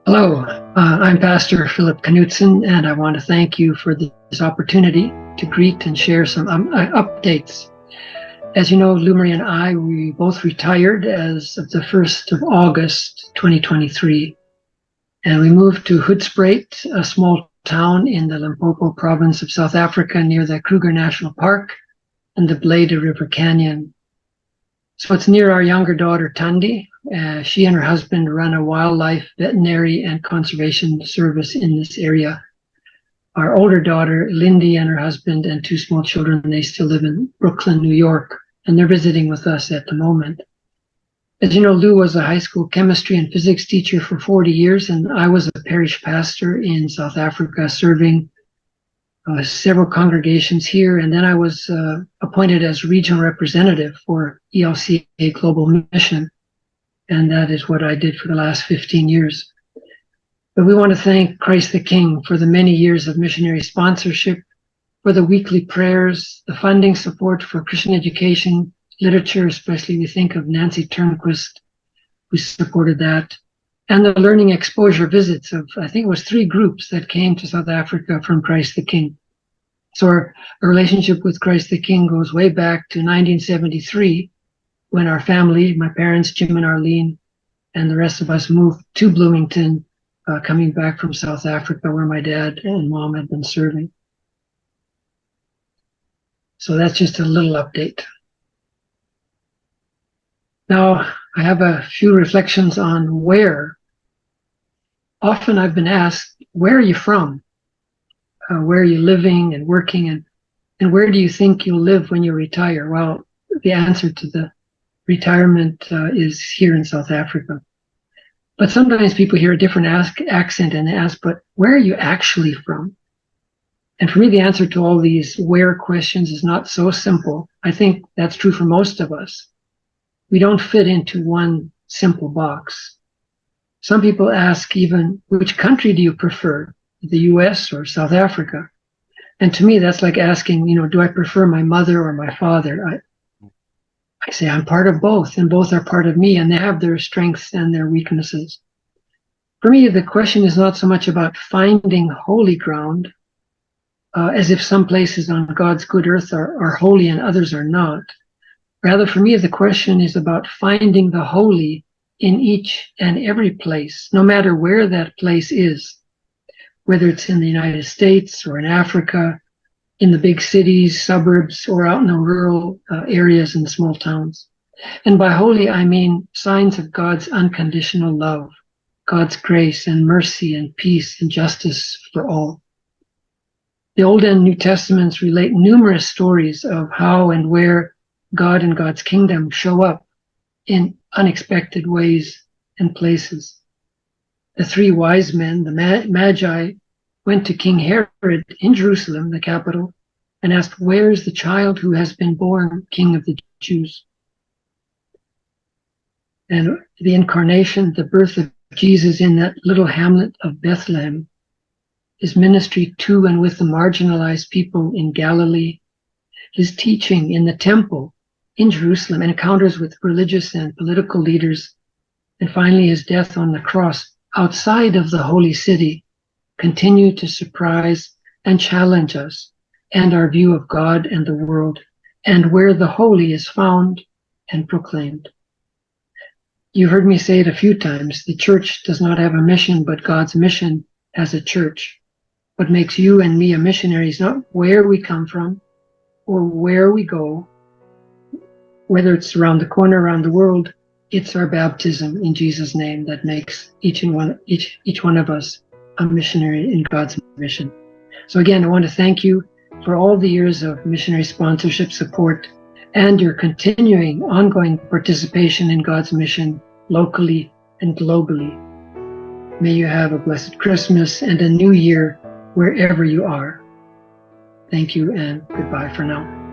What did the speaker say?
Hello, I'm Pastor Philip Knutson, and I want to thank you for this opportunity to greet and share some updates. As you know, Lou Marie and I, we both retired as of the 1st of August, 2023, and we moved to Hoedspruit, a small town in the Limpopo province of South Africa near the Kruger National Park and the Blade River Canyon. So it's near our younger daughter, Tandi. She and her husband run a wildlife, veterinary, and conservation service in this area. Our older daughter, Lindy, and her husband and two small children, they still live in Brooklyn, New York, and they're visiting with us at the moment. As you know, Lou was a high school chemistry and physics teacher for 40 years, and I was a parish pastor in South Africa, serving several congregations here, and then I was appointed as regional representative for ELCA Global Mission, and that is what I did for the last 15 years. But we want to thank Christ the King for the many years of missionary sponsorship, for the weekly prayers, the funding support for Christian education, literature, especially we think of Nancy Turnquist, who supported that, and the learning exposure visits of, I think it was 3 groups that came to South Africa from Christ the King. So our relationship with Christ the King goes way back to 1973, when our family, my parents, Jim and Arlene, and the rest of us moved to Bloomington, coming back from South Africa, where my dad and mom had been serving. So that's just a little update. Now, I have a few reflections on where. Often I've been asked, where are you from? Where are you living and working, and where do you think you'll live when you retire? Well, the answer to the retirement is here in South Africa. But sometimes people hear a different accent and they ask, but where are you actually from? And for me, the answer to all these where questions is not so simple. I think that's true for most of us. We don't fit into one simple box. Some people ask even, which country do you prefer, the US or South Africa? And to me, that's like asking, do I prefer my mother or my father? I say I'm part of both, and both are part of me, and they have their strengths and their weaknesses. For me, the question is not so much about finding holy ground, as if some places on God's good earth are holy and others are not. Rather, for me, the question is about finding the holy in each and every place, no matter where that place is, whether it's in the United States or in Africa, in the big cities, suburbs, or out in the rural areas and small towns. And by holy, I mean signs of God's unconditional love, God's grace and mercy and peace and justice for all. The Old and New Testaments relate numerous stories of how and where God and God's kingdom show up in unexpected ways and places. The 3 wise men, the Magi, went to King Herod in Jerusalem, the capital, and asked, where is the child who has been born King of the Jews? And the incarnation, the birth of Jesus in that little hamlet of Bethlehem, his ministry to and with the marginalized people in Galilee, his teaching in the temple in Jerusalem, encounters with religious and political leaders, and finally his death on the cross outside of the holy city, continue to surprise and challenge us and our view of God and the world, and where the holy is found and proclaimed. You heard me say it a few times, the church does not have a mission, but God's mission has a church. What makes you and me a missionary is not where we come from or where we go, whether it's around the corner, around the world. It's our baptism in Jesus' name that makes each one of us a missionary in God's mission. So again, I want to thank you for all the years of missionary sponsorship support and your continuing ongoing participation in God's mission locally and globally. May you have a blessed Christmas and a new year wherever you are. Thank you and goodbye for now.